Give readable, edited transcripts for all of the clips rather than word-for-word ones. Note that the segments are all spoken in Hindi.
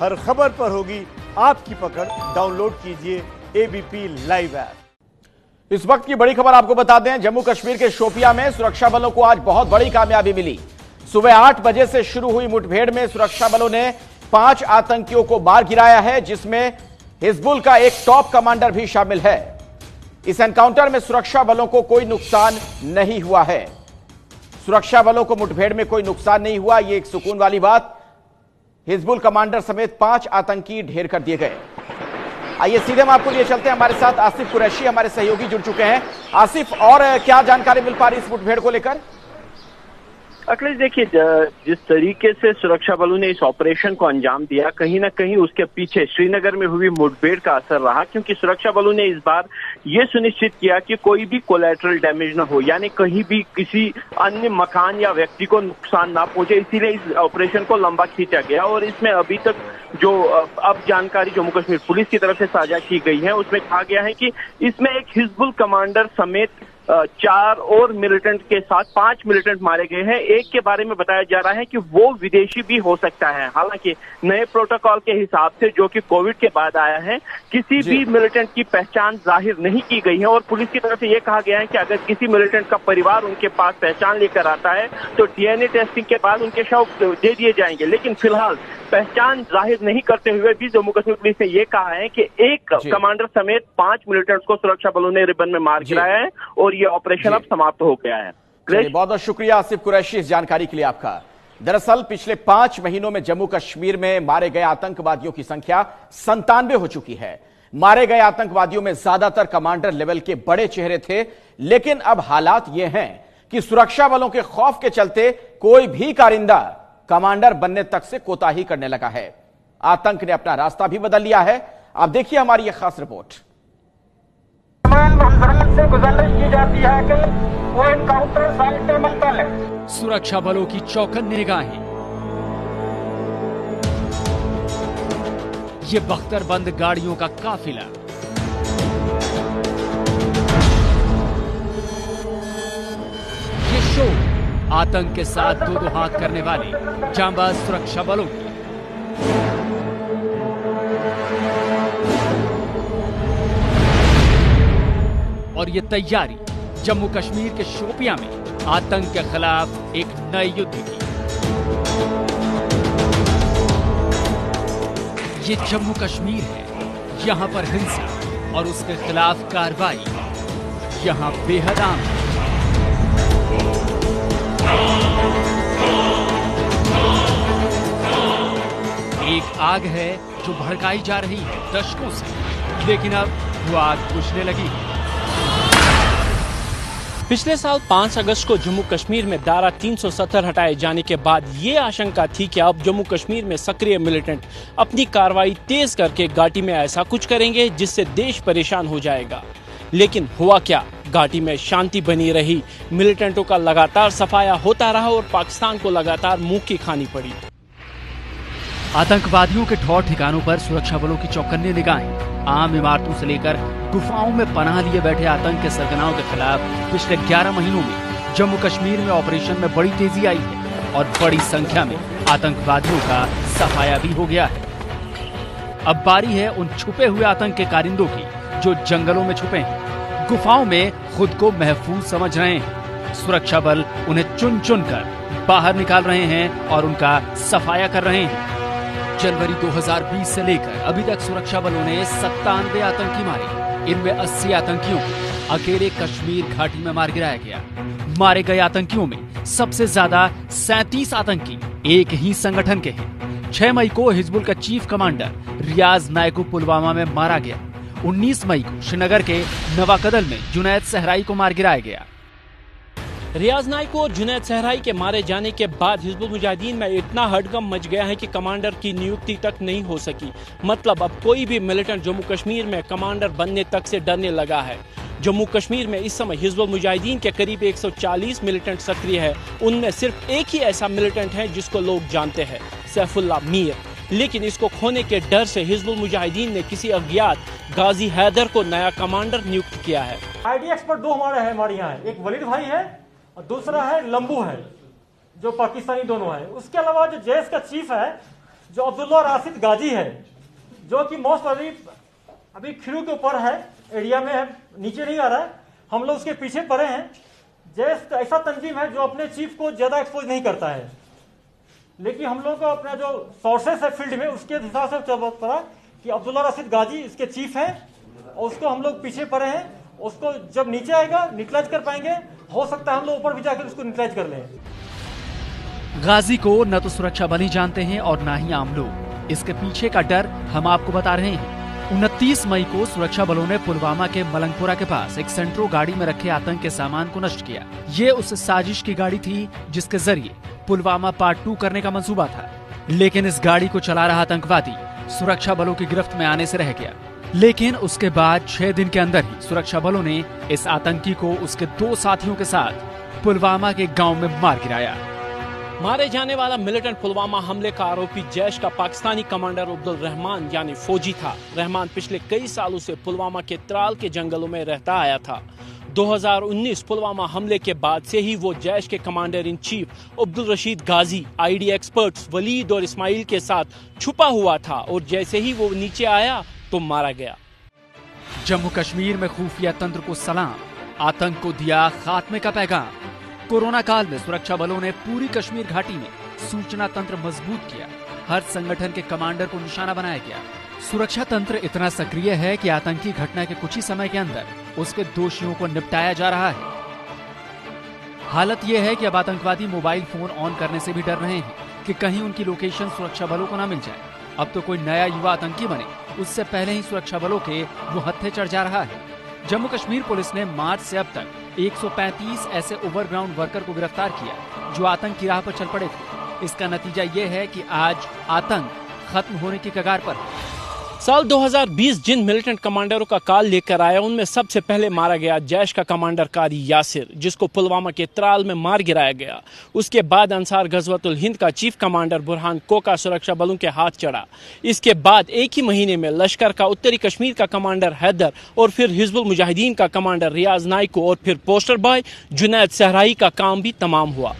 हर खबर पर होगी आपकी पकड़। डाउनलोड कीजिए एबीपी लाइव ऐप। इस वक्त की बड़ी खबर आपको बता दें, जम्मू कश्मीर के शोपियां में सुरक्षा बलों को आज बहुत बड़ी कामयाबी मिली। सुबह 8 बजे से शुरू हुई मुठभेड़ में सुरक्षा बलों ने 5 आतंकियों को मार गिराया है, जिसमें हिजबुल का एक टॉप कमांडर भी शामिल है। इस एनकाउंटर में सुरक्षा बलों को कोई नुकसान नहीं हुआ है। सुरक्षा बलों को मुठभेड़ में कोई नुकसान नहीं हुआ, यह एक सुकून वाली बात। हिजबुल कमांडर समेत 5 आतंकी ढेर कर दिए गए। आइए सीधे हम आपको लिए चलते हैं, हमारे साथ आसिफ कुरैशी हमारे सहयोगी जुड़ चुके हैं। आसिफ, और क्या जानकारी मिल पा रही इस मुठभेड़ को लेकर? अखिलेश, देखिए, जिस तरीके से सुरक्षा बलों ने इस ऑपरेशन को अंजाम दिया, कहीं ना कहीं उसके पीछे श्रीनगर में हुई मुठभेड़ का असर रहा, क्योंकि सुरक्षा बलों ने इस बार ये सुनिश्चित किया कि कोई भी कोलैटरल डैमेज ना हो, यानी कहीं भी किसी अन्य मकान या व्यक्ति को नुकसान ना पहुंचे। इसीलिए इस ऑपरेशन को लंबा खींचा गया और इसमें अभी तक जो अब जानकारी जम्मू कश्मीर पुलिस की तरफ से साझा की गई है, उसमें कहा गया है कि इसमें एक हिजबुल कमांडर समेत 4 और मिलिटेंट के साथ 5 मिलिटेंट मारे गए हैं। एक के बारे में बताया जा रहा है कि वो विदेशी भी हो सकता है। हालांकि नए प्रोटोकॉल के हिसाब से, जो कि कोविड के बाद आया है, किसी भी मिलिटेंट की पहचान जाहिर नहीं की गई है और पुलिस की तरफ से ये कहा गया है कि अगर किसी मिलिटेंट का परिवार उनके पास पहचान लेकर आता है तो डीएनए टेस्टिंग के बाद उनके शव दे दिए जाएंगे। लेकिन फिलहाल पहचान जाहिर नहीं करते हुए भी जम्मू कश्मीर पुलिस ने यह कहा है कि एक कमांडर समेत 5 मिलिटेंट्स को सुरक्षा बलों ने रिबन में मार गिराया है और ये ऑपरेशन अब समाप्त हो गया है। बहुत बहुत शुक्रिया आसिफ कुरैशी इस जानकारी के लिए आपका। दरअसल पिछले 5 महीनों में जम्मू कश्मीर में मारे गए आतंकवादियों की संख्या 97 हो चुकी है। मारे गए आतंकवादियों में ज्यादातर कमांडर लेवल के बड़े चेहरे थे, लेकिन अब हालात ये हैं कि सुरक्षा बलों के खौफ के चलते कोई भी कारिंदा कमांडर बनने तक से कोताही करने लगा है। आतंक ने अपना रास्ता भी बदल लिया है। आप देखिए हमारी यह खास रिपोर्ट। से गुजारिश की जाती है कि वो एनकाउंटर साइट पे मत करें। सुरक्षा बलों की चौकन्नी निगाहें, ये बख्तरबंद गाड़ियों का काफिला, ये शो आतंक के साथ दो हाथ करने वाले जांबाज सुरक्षा बलों की। और ये तैयारी जम्मू कश्मीर के शोपियां में आतंक के खिलाफ एक नए युद्ध की। ये जम्मू कश्मीर है, यहां पर हिंसा और उसके खिलाफ कार्रवाई यहां बेहद आम है। एक आग है जो भड़काई जा रही है दशकों से, लेकिन अब वो आग बुझने लगी है। पिछले साल 5 अगस्त को जम्मू कश्मीर में धारा 370 हटाए जाने के बाद ये आशंका थी कि अब जम्मू कश्मीर में सक्रिय मिलिटेंट अपनी कार्रवाई तेज करके घाटी में ऐसा कुछ करेंगे जिससे देश परेशान हो जाएगा। लेकिन हुआ क्या? घाटी में शांति बनी रही, मिलिटेंटों का लगातार सफाया होता रहा और पाकिस्तान को लगातार मुंह की खानी पड़ी। आतंकवादियों के ठौर ठिकानों पर सुरक्षा बलों की चौकन्नी निगाहें, आम इमारतों से लेकर गुफाओं में पनाह लिए बैठे आतंक के सरगनाओं के खिलाफ पिछले 11 महीनों में जम्मू कश्मीर में ऑपरेशन में बड़ी तेजी आई है और बड़ी संख्या में आतंकवादियों का सफाया भी हो गया है। अब बारी है उन छुपे हुए आतंक के कारिंदों की जो जंगलों में छुपे हैं, गुफाओं में खुद को महफूज समझ रहे हैं। सुरक्षा बल उन्हें चुन चुन कर बाहर निकाल रहे हैं और उनका सफाया कर रहे हैं। जनवरी 2020 से लेकर अभी तक सुरक्षा बलों ने 97 आतंकी मारे। इनमें 80 आतंकियों को अकेले कश्मीर घाटी में मार गिराया गया। मारे गए आतंकियों में सबसे ज्यादा 37 आतंकी एक ही संगठन के हैं। 6 मई को हिजबुल का चीफ कमांडर रियाज नाइक को पुलवामा में मारा गया। 19 मई को श्रीनगर के नवाकदल में जुनैद सहराई को मार गिराया गया। रियाज नाइक और जुनैद सहराई के मारे जाने के बाद हिजबुल मुजाहिदीन में इतना हड़कंप मच गया है कि कमांडर की नियुक्ति तक नहीं हो सकी। मतलब अब कोई भी मिलिटेंट जम्मू कश्मीर में कमांडर बनने तक से डरने लगा है। जम्मू कश्मीर में इस समय हिजबुल मुजाहिदीन के करीब 140 मिलिटेंट सक्रिय है। उनमें सिर्फ एक ही ऐसा मिलिटेंट है जिसको लोग जानते हैं, सैफुल्लाह मीर। लेकिन इसको खोने के डर से हिजबुल मुजाहिदीन ने किसी अज्ञात गाजी हैदर को नया कमांडर नियुक्त किया है। आईडी एक्सपर्ट 2 हमारे यहाँ है, एक वलीद भाई है और दूसरा है लंबू है, जो पाकिस्तानी दोनों है। उसके अलावा जो जैश का चीफ है जो अब्दुल्ला राशिद गाजी है, जो कि मोस्ट अभी खिरू के ऊपर है, एरिया में है, नीचे नहीं आ रहा है। हम लोग उसके पीछे पड़े हैं। जैस ऐसा तंजीम है जो अपने चीफ को ज्यादा एक्सपोज नहीं करता है, लेकिन हम लोग को अपना जो सोर्सेस है फील्ड में उसके हिसाब से पता कि अब्दुल्ला राशिद गाजी इसके चीफ है और उसको हम लोग पीछे पड़े हैं। उसको जब नीचे आएगा न्यूट्रलाइज कर पाएंगे, हो सकता है हम लोग ऊपर भी जाकर उसको न्यूट्रलाइज कर लें। गाजी को न तो सुरक्षा बल जानते हैं और न ही आम लोग। इसके पीछे का डर हम आपको बता रहे हैं। 29 मई को सुरक्षा बलों ने पुलवामा के मलंगपुरा के पास एक सेंट्रो गाड़ी में रखे आतंक के सामान को नष्ट किया। ये उस साजिश की गाड़ी थी जिसके जरिए पुलवामा पार्ट 2 करने का मंसूबा था, लेकिन इस गाड़ी को चला रहा आतंकवादी सुरक्षा बलों की गिरफ्त में आने से रह गया। लेकिन उसके बाद 6 दिन के अंदर ही सुरक्षा बलों ने इस आतंकी को उसके 2 साथियों के साथ पुलवामा के गांव में मार गिराया। मारे जाने वाला मिलिटेंट पुलवामा हमले का आरोपी जैश का पाकिस्तानी कमांडर अब्दुल रहमान यानी फौजी था। रहमान पिछले कई सालों से पुलवामा के त्राल के जंगलों में रहता आया था। 2019 पुलवामा हमले के बाद से ही वो जैश के commander in chief Abdul Rashid Ghazi, IED experts Waleed और इस्माइल के साथ छुपा हुआ था और जैसे ही वो नीचे आया तो मारा गया। जम्मू कश्मीर में खुफिया तंत्र को सलाम, आतंक को दिया खात्मे का पैगाम। कोरोना काल में सुरक्षा बलों ने पूरी कश्मीर घाटी में सूचना तंत्र मजबूत किया। हर संगठन के कमांडर को निशाना बनाया गया। सुरक्षा तंत्र इतना सक्रिय है कि आतंकी घटना के कुछ ही समय के अंदर उसके दोषियों को निपटाया जा रहा है। हालत यह है कि अब आतंकवादी मोबाइल फोन ऑन करने से भी डर रहे हैं कि कहीं उनकी लोकेशन सुरक्षा बलों को न मिल जाए। अब तो कोई नया युवा आतंकी बने उससे पहले ही सुरक्षा बलों के वो हत्थे चढ़ जा रहा है। जम्मू कश्मीर पुलिस ने मार्च से अब तक 135 ऐसे ओवरग्राउंड वर्कर को गिरफ्तार किया जो आतंक की राह पर चल पड़े थे। इसका नतीजा ये है कि आज आतंक खत्म होने की कगार पर है। साल 2020 जिन मिलिटेंट कमांडरों का काल लेकर आया उनमें सबसे पहले मारा गया जैश का कमांडर कारी यासिर, जिसको पुलवामा के त्राल में मार गिराया गया। उसके बाद अंसार गजवतुल हिंद का चीफ कमांडर बुरहान कोका सुरक्षा बलों के हाथ चढ़ा। इसके बाद एक ही महीने में लश्कर का उत्तरी कश्मीर का कमांडर हैदर और फिर हिजबुल मुजाहिदीन का कमांडर रियाज नाइको और फिर पोस्टर बॉय जुनैद सहराई का काम भी तमाम हुआ।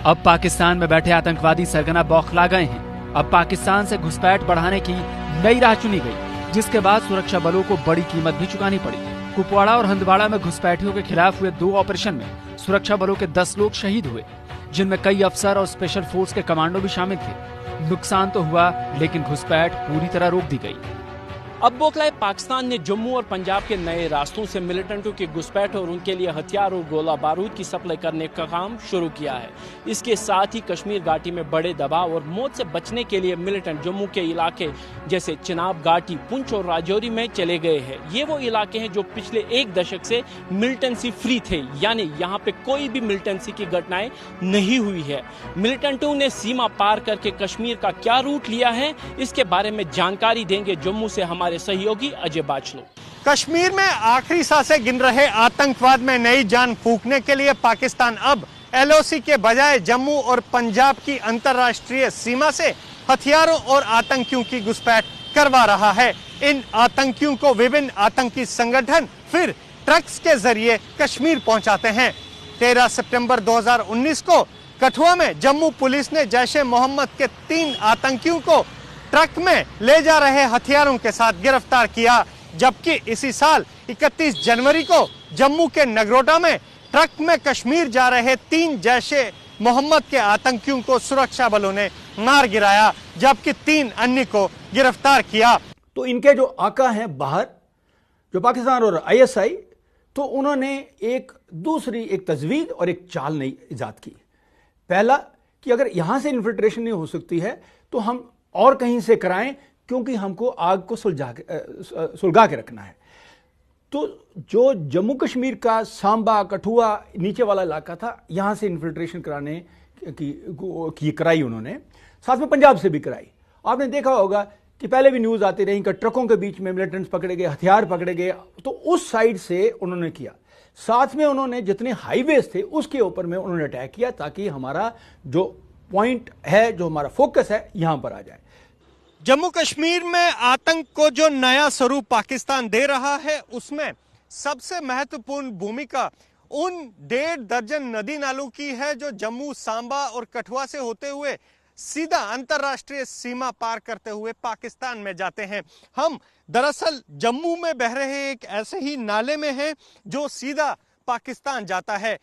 अब पाकिस्तान में बैठे आतंकवादी सरगना बौखला गए हैं। अब पाकिस्तान से घुसपैठ बढ़ाने की नई राह चुनी गई, जिसके बाद सुरक्षा बलों को बड़ी कीमत भी चुकानी पड़ी। कुपवाड़ा और हंदवाड़ा में घुसपैठियों के खिलाफ हुए 2 ऑपरेशन में सुरक्षा बलों के 10 लोग शहीद हुए, जिनमें कई अफसर और स्पेशल फोर्स के कमांडो भी शामिल थे। नुकसान तो हुआ, लेकिन घुसपैठ पूरी तरह रोक दी गई। अब बौखलाए पाकिस्तान ने जम्मू और पंजाब के नए रास्तों से मिलिटेंटों की घुसपैठ और उनके लिए हथियार और गोला बारूद की सप्लाई करने का काम शुरू किया है। इसके साथ ही कश्मीर घाटी में बड़े दबाव और मौत से बचने के लिए मिलिटेंट जम्मू के इलाके जैसे चिनाब घाटी, पुंछ और राजौरी में चले गए हैं। ये वो इलाके हैं जो पिछले 1 दशक से मिलिटेंसी फ्री थे, यानी यहाँ पे कोई भी मिलिटेंसी की घटनाएं नहीं हुई है। मिलिटेंटों ने सीमा पार करके कश्मीर का क्या रूट लिया है, इसके बारे में जानकारी देंगे जम्मू से हमारे सहयोगी अजय बाचलो। कश्मीर में आखिरी सांसें गिन रहे आतंकवाद में नई जान फूंकने के लिए पाकिस्तान अब एलओसी के बजाय जम्मू और पंजाब की अंतर्राष्ट्रीय सीमा से हथियारों और आतंकियों की घुसपैठ करवा रहा है। इन आतंकियों को विभिन्न आतंकी संगठन फिर ट्रक्स के जरिए कश्मीर पहुंचाते हैं। 13 सितंबर 2019 को कठुआ में जम्मू पुलिस ने जैश ए मोहम्मद के 3 आतंकियों को ट्रक में ले जा रहे हथियारों के साथ गिरफ्तार किया, जबकि इसी साल 31 जनवरी को जम्मू के नगरोटा में ट्रक में कश्मीर जा रहे 3 जैश ए मोहम्मद के आतंकियों को सुरक्षा बलों ने मार गिराया, जबकि 3 अन्य को गिरफ्तार किया। तो इनके जो आका हैं बाहर, जो पाकिस्तान और आईएसआई, तो उन्होंने एक तजवीज और एक चाल नई इजाद की। पहला कि अगर यहां से इन्फिल्ट्रेशन नहीं हो सकती है तो हम और कहीं से कराएं, क्योंकि हमको आग को सुलगा के रखना है। तो जो जम्मू कश्मीर का सांबा, कठुआ नीचे वाला इलाका था, यहां से इन्फिल्ट्रेशन कराने की कराई उन्होंने, साथ में पंजाब से भी कराई। आपने देखा होगा कि पहले भी न्यूज आती रही कि ट्रकों के बीच में मिलिटेंट्स पकड़े गए, हथियार पकड़े गए, तो उस साइड से उन्होंने किया। साथ में उन्होंने जितने हाईवेज थे उसके ऊपर में उन्होंने अटैक किया, ताकि हमारा जो पॉइंट है, जो हमारा फोकस है, यहां पर आ जाए। जम्मू कश्मीर में आतंक को जो नया स्वरूप पाकिस्तान दे रहा है, उसमें सबसे महत्वपूर्ण भूमिका उन 1.5 दर्जन नदी नालों की है जो जम्मू, सांबा और कठुआ से होते हुए सीधा अंतर्राष्ट्रीय सीमा पार करते हुए पाकिस्तान में जाते हैं। हम दरअसल जम्मू में बह रहे एक ऐसे ही नाले में हैं जो सीधा पाकिस्तान जाता है।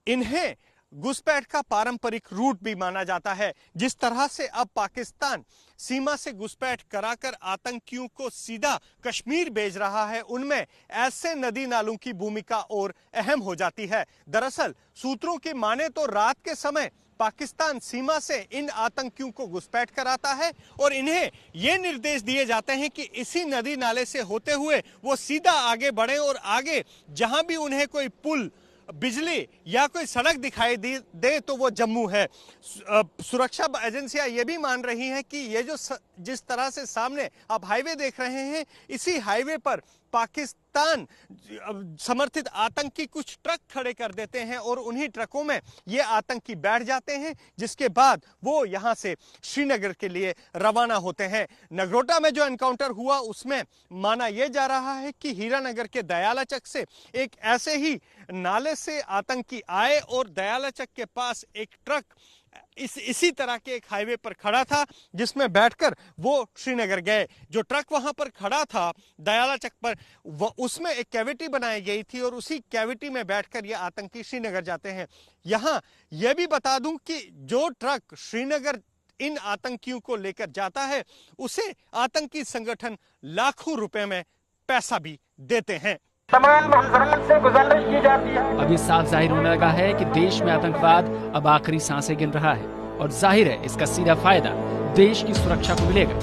इन्हें घुसपैठ का पारंपरिक रूट भी माना जाता है। जिस तरह से अब पाकिस्तान सीमा से घुसपैठ कराकर आतंकियों को सीधा कश्मीर भेज रहा है, उनमें ऐसे नदी नालों की भूमिका और अहम हो जाती है। दरअसल सूत्रों की माने तो रात के समय पाकिस्तान सीमा से इन आतंकियों को घुसपैठ कराता है और इन्हें ये निर्देश दिए जाते हैं कि इसी नदी नाले से होते हुए वो सीधा आगे बढ़े और आगे जहां भी उन्हें कोई पुल, बिजली या कोई सड़क दिखाई दे तो वो जम्मू है। सुरक्षा एजेंसियां ये भी मान रही हैं कि ये जो जिस तरह से सामने आप हाईवे देख रहे हैं, इसी हाईवे पर पाकिस्तान समर्थित आतंकी कुछ ट्रक खड़े कर देते हैं और उन्हीं ट्रकों में ये आतंकी बैठ जाते हैं, जिसके बाद वो यहां से श्रीनगर के लिए रवाना होते हैं। नगरोटा में जो एनकाउंटर हुआ उसमें माना यह जा रहा है कि हीरानगर के दयालाचक से एक ऐसे ही नाले से आतंकी आए और दयालाचक के पास एक ट्रक इसी तरह के एक हाईवे पर खड़ा था जिसमें बैठकर वो श्रीनगर गए। जो ट्रक वहां पर खड़ा था दयालाचक पर, उसमें एक कैविटी बनाई गई थी और उसी कैविटी में बैठकर ये आतंकी श्रीनगर जाते हैं। यहां यह भी बता दूं कि जो ट्रक श्रीनगर इन आतंकियों को लेकर जाता है उसे आतंकी संगठन लाखों रुपए में पैसा भी देते हैं। तमाम हजरात से गुजारिश की जाती है। अब ये साफ जाहिर होने लगा है कि देश में आतंकवाद अब आखिरी सांसें गिन रहा है और जाहिर है इसका सीधा फायदा देश की सुरक्षा को मिलेगा।